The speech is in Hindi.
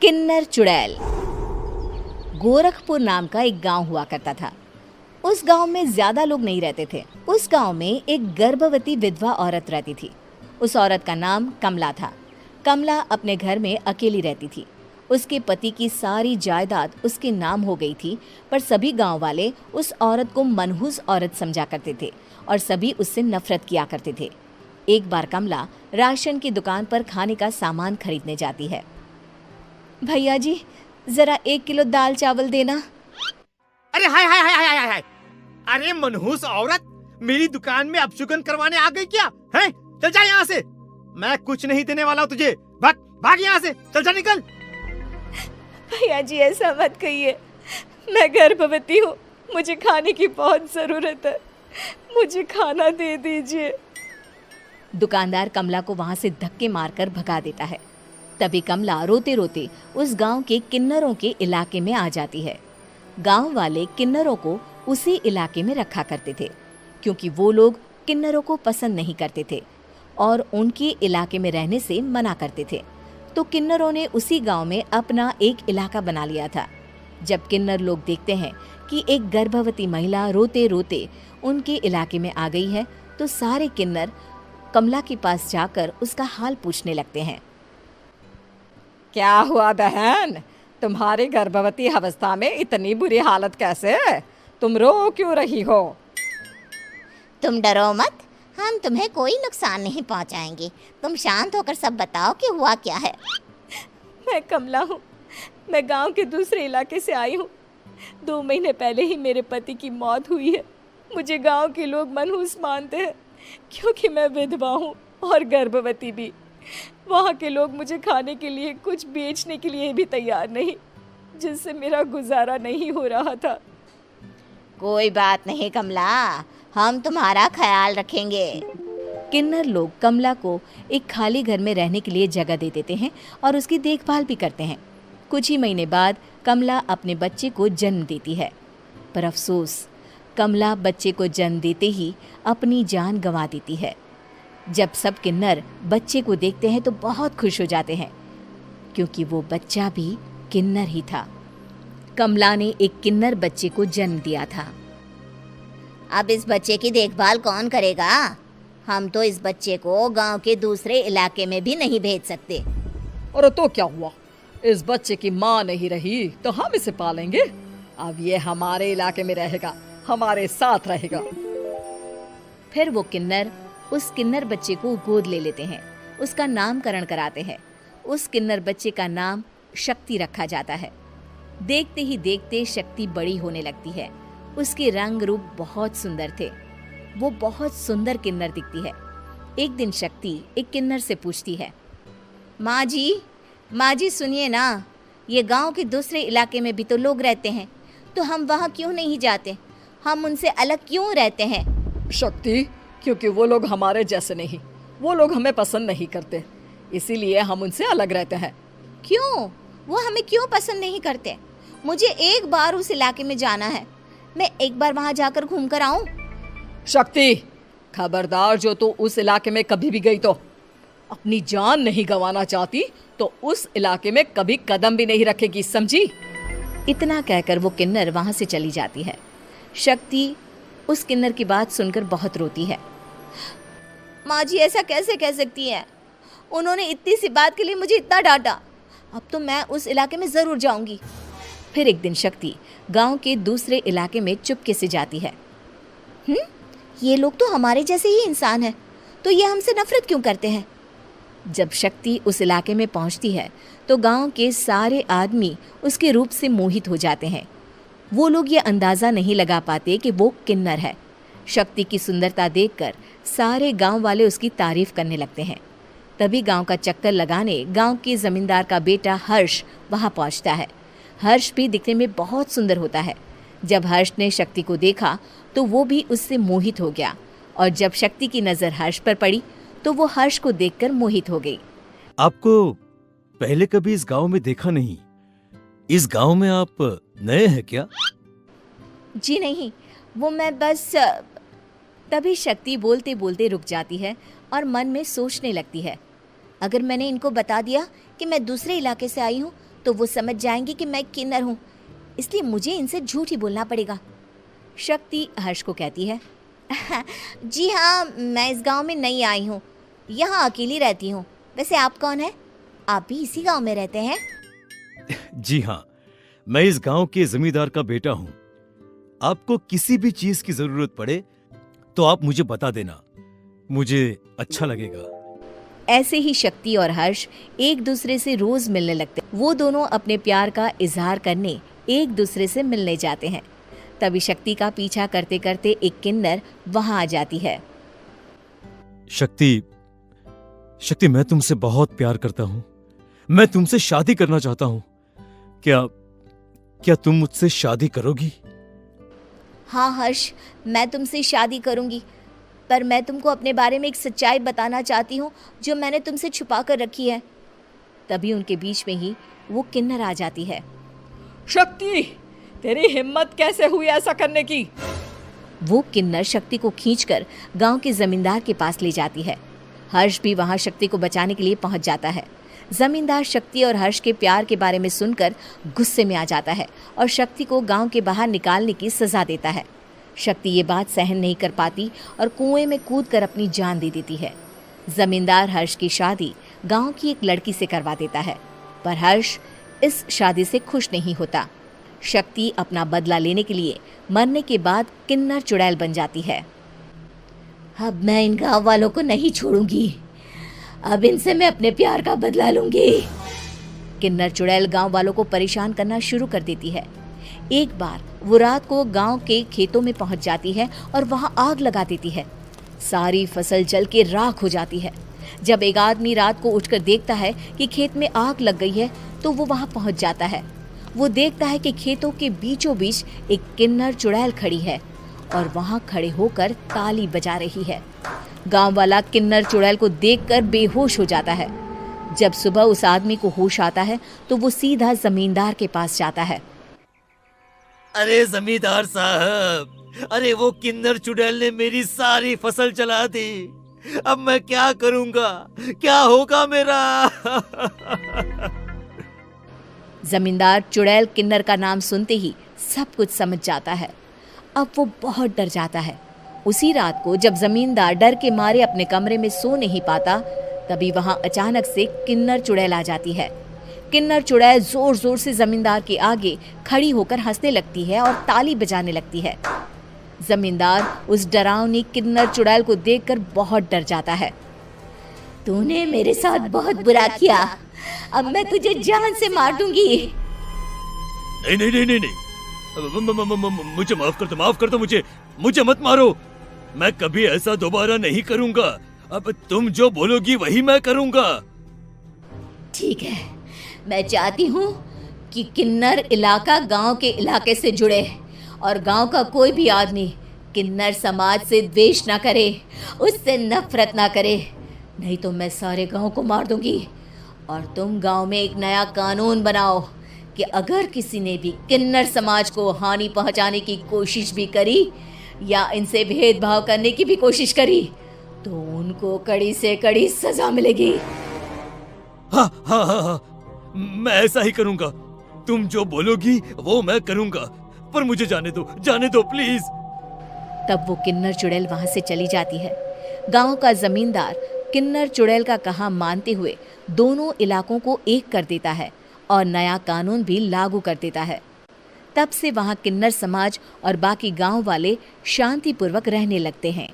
किन्नर चुड़ैल। गोरखपुर नाम का एक गांव हुआ करता था। उस गांव में ज्यादा लोग नहीं रहते थे। उस गांव में एक गर्भवती विधवा औरत रहती थी। उस औरत का नाम कमला था। कमला अपने घर में अकेली रहती थी। उसके पति की सारी जायदाद उसके नाम हो गई थी, पर सभी गांव वाले उस औरत को मनहूस औरत समझा करते थे और सभी उससे नफरत किया करते थे। एक बार कमला राशन की दुकान पर खाने का सामान खरीदने जाती है। भैया जी, जरा 1 किलो दाल चावल देना। अरे हाय हाय हाय हाय हाय! अरे मनहूस औरत, मेरी दुकान में अपशुगन करवाने आ गई क्या? हैं? चल जा यहाँ से, मैं कुछ नहीं देने वाला हूँ तुझे। भाग भाग यहाँ से, चल जा, निकल। भैया जी, ऐसा मत कहिए, मैं गर्भवती हूँ, मुझे खाने की बहुत जरूरत है, मुझे खाना दे दीजिए। दुकानदार कमला को वहां से धक्के मारकर भगा देता है। तभी कमला रोते रोते उस गांव के किन्नरों के इलाके में आ जाती है। गांव वाले किन्नरों को उसी इलाके में रखा करते थे, क्योंकि वो लोग किन्नरों को पसंद नहीं करते थे और उनके इलाके में रहने से मना करते थे। तो किन्नरों ने उसी गांव में अपना एक इलाका बना लिया था। जब किन्नर लोग देखते हैं कि एक गर्भवती महिला रोते रोते उनके इलाके में आ गई है, तो सारे किन्नर कमला के पास जाकर उसका हाल पूछने लगते हैं। क्या हुआ बहन, तुम्हारी गर्भवती अवस्था में इतनी बुरी हालत कैसे है? तुम रो क्यों रही हो? तुम डरो मत, हम तुम्हें कोई नुकसान नहीं पहुंचाएंगे। तुम शांत होकर सब बताओ कि हुआ क्या है। मैं कमला हूँ, मैं गांव के दूसरे इलाके से आई हूँ। 2 महीने पहले ही मेरे पति की मौत हुई है। मुझे गांव के लोग मनहूस मानते हैं, क्योंकि मैं विधवा हूँ और गर्भवती भी। वहाँ के लोग मुझे खाने के लिए कुछ बेचने के लिए भी तैयार नहीं, जिससे मेरा गुजारा नहीं हो रहा था। कोई बात नहीं कमला, हम तुम्हारा ख्याल रखेंगे। किन्नर लोग कमला को एक खाली घर में रहने के लिए जगह दे देते हैं और उसकी देखभाल भी करते हैं। कुछ ही महीने बाद कमला अपने बच्चे को जन्म देती है, पर अफसोस, कमला बच्चे को जन्म देते ही अपनी जान गंवा देती है। जब सब किन्नर बच्चे को देखते हैं तो बहुत खुश हो जाते हैं, क्योंकि वो बच्चा भी किन्नर ही था। कमला ने एक किन्नर बच्चे को जन्म दिया था। अब इस बच्चे की देखभाल कौन करेगा? हम तो इस बच्चे को गांव के दूसरे इलाके में भी नहीं भेज सकते। और तो क्या हुआ, इस बच्चे की माँ नहीं रही तो हम इसे पालेंगे। अब ये हमारे इलाके में रहेगा, हमारे साथ रहेगा। फिर वो किन्नर उस किन्नर बच्चे को गोद ले लेते हैं, उसका नामकरण कराते हैं। उस किन्नर बच्चे का नाम शक्ति रखा जाता है। देखते ही देखते शक्ति बड़ी होने लगती है। उसके रंग रूप बहुत सुंदर थे। वो बहुत सुंदर किन्नर दिखती है। एक दिन शक्ति एक किन्नर से पूछती है, माँ जी सुनिए ना, ये गांव के दूसरे इलाके में भी तो लोग रहते हैं, तो हम वहाँ क्यों नहीं जाते? हम उनसे अलग क्यों रहते हैं? शक्ति, क्योंकि वो लोग हमारे जैसे नहीं, वो लोग हमें पसंद नहीं करते, इसीलिए हम उनसे अलग रहते हैं। क्यों? वो हमें क्यों पसंद नहीं करते? मुझे एक बार उस इलाके में जाना है, मैं एक बार वहाँ जाकर घूम कर आऊँ। शक्ति, खबरदार, जो तू उस इलाके में कभी भी गई तो अपनी जान नहीं गंवाना चाहती तो उस इलाके में कभी कदम भी नहीं रखेगी, समझी? इतना कहकर वो किन्नर वहाँ से चली जाती है। शक्ति उस किन्नर की बात सुनकर बहुत रोती है। माँ जी, ऐसा कैसे कह सकती हैं? उन्होंने इतनी सी बात के लिए मुझे इतना डांटा। अब तो मैं उस इलाके में ज़रूर जाऊंगी। फिर एक दिन शक्ति गांव के दूसरे इलाके में चुपके से जाती है। ये लोग तो हमारे जैसे ही इंसान हैं, तो ये हमसे नफरत क्यों करते हैं? जब शक्ति उस इलाके में पहुंचती है तो गांव के सारे आदमी उसके रूप से मोहित हो जाते हैं। वो लोग ये अंदाज़ा नहीं लगा पाते कि वो किन्नर है। शक्ति की सुंदरता देखकर सारे गांव वाले उसकी तारीफ करने लगते हैं। तभी गांव का चक्कर लगाने गांव के जमींदार का बेटा हर्ष वहां पहुंचता है। हर्ष भी दिखने में बहुत सुंदर होता है। जब हर्ष ने शक्ति को देखा तो वो भी उससे मोहित हो गया, और जब शक्ति की नज़र हर्ष पर पड़ी तो वो हर्ष को देखकर मोहित हो गई। आपको पहले कभी इस गांव में देखा नहीं। इस गांव में आप नए हैं क्या? जी नहीं, वो मैं बस। तभी शक्ति बोलते बोलते रुक जाती है और मन में सोचने लगती है, अगर मैंने इनको बता दिया कि मैं दूसरे इलाके से आई हूँ तो वो समझ जाएंगे कि मैं किन्नर हूँ, इसलिए मुझे इनसे झूठ ही बोलना पड़ेगा। शक्ति हर्ष को कहती है, जी हाँ, मैं इस गांव में नई आई हूँ, यहाँ अकेली रहती हूँ। वैसे आप कौन है? आप भी इसी गांव में रहते हैं? जी हाँ, मैं इस गांव के जमींदार का बेटा हूँ। आपको किसी भी चीज की जरूरत पड़े तो आप मुझे बता देना, मुझे अच्छा लगेगा। ऐसे ही शक्ति और हर्ष एक दूसरे से रोज मिलने लगते। वो दोनों अपने प्यार का इजहार करने एक दूसरे से मिलने जाते हैं। तभी शक्ति का पीछा करते करते एक किन्नर वहां आ जाती है। शक्ति, शक्ति, मैं तुमसे बहुत प्यार करता हूँ। मैं तुमसे शादी करना चाहता हूँ। क्या तुम मुझसे शादी करोगी? हाँ हर्ष, मैं तुमसे शादी करूँगी, पर मैं तुमको अपने बारे में एक सच्चाई बताना चाहती हूँ जो मैंने तुमसे छुपा कर रखी है। तभी उनके बीच में ही वो किन्नर आ जाती है। शक्ति, तेरी हिम्मत कैसे हुई ऐसा करने की? वो किन्नर शक्ति को खींचकर गांव के जमींदार के पास ले जाती है। हर्ष भी वहां शक्ति को बचाने के लिए पहुंच जाता है। जमींदार शक्ति और हर्ष के प्यार के बारे में सुनकर गुस्से में आ जाता है और शक्ति को गांव के बाहर निकालने की सजा देता है। शक्ति ये बात सहन नहीं कर पाती और कुएं में कूदकर अपनी जान दे देती है। जमींदार हर्ष की शादी गांव की एक लड़की से करवा देता है, पर हर्ष इस शादी से खुश नहीं होता। शक्ति अपना बदला लेने के लिए मरने के बाद किन्नर चुड़ैल बन जाती है। अब मैं इन गाँव वालों को नहीं छोड़ूंगी, अब इनसे मैं अपने प्यार का बदला लूंगी। किन्नर चुड़ैल गांव वालों को परेशान करना शुरू कर देती है। एक बार वो रात को गांव के खेतों में पहुंच जाती है और वहां आग लगा देती है। सारी फसल जल के राख हो जाती है। जब एक आदमी रात को उठकर देखता है कि खेत में आग लग गई है तो वो वहां पहुंच जाता है। वो देखता है कि खेतों के बीचों बीच एक किन्नर चुड़ैल खड़ी है और वहां खड़े होकर ताली बजा रही है। गांव वाला किन्नर चुड़ैल को देखकर बेहोश हो जाता है। जब सुबह उस आदमी को होश आता है तो वो सीधा जमींदार के पास जाता है। अरे जमींदार साहब, अरे वो किन्नर चुड़ैल ने मेरी सारी फसल जला दी। अब मैं क्या करूंगा? क्या होगा मेरा? जमींदार चुड़ैल किन्नर का नाम सुनते ही सब कुछ समझ जाता है। अब वो बहुत डर जाता है। उसी रात को जब जमींदार डर के मारे अपने कमरे में सो नहीं पाता, तभी वहां अचानक से किन्नर चुड़ैल आ जाती है। किन्नर चुड़ैल जोर जोर से जमींदार के आगे खड़ी होकर हंसने लगती है और ताली बजाने लगती है। जमींदार उस डरावनी किन्नर चुड़ैल को देखकर बहुत डर जाता है। तूने मेरे साथ बहुत बुरा किया, अब मैं तुझे जान से मार दूंगी। नहीं नहीं नहीं नहीं नहीं, मुझे माफ कर दो, मुझे मत मारो। मैं कभी ऐसा दोबारा नहीं करूंगा। अब तुम जो बोलोगी वही मैं करूंगा। ठीक है, मैं चाहती हूँ कि किन्नर इलाका गांव के इलाके से जुड़े और गांव का कोई भी आदमी किन्नर समाज से द्वेष ना करे, उससे नफरत ना करे, नहीं तो मैं सारे गांव को मार दूंगी। और तुम गांव में एक नया कानून बनाओ कि अगर किसी ने भी किन्नर समाज को हानि पहुंचाने की कोशिश भी करी या इनसे भेदभाव करने की भी कोशिश करी तो उनको कड़ी से कड़ी सजा मिलेगी। हाँ हाँ हाँ हाँ, मैं ऐसा ही करूंगा। तुम जो बोलोगी वो मैं करूंगा, पर मुझे जाने दो प्लीज। तब वो किन्नर चुड़ैल वहां से चली जाती है। गांव का जमींदार किन्नर चुड़ैल का कहा मानते हुए दोनों इलाकों को एक कर देता है और नया कानून भी लागू कर देता है। तब से वहां किन्नर समाज और बाकी गांव वाले शांतिपूर्वक रहने लगते हैं।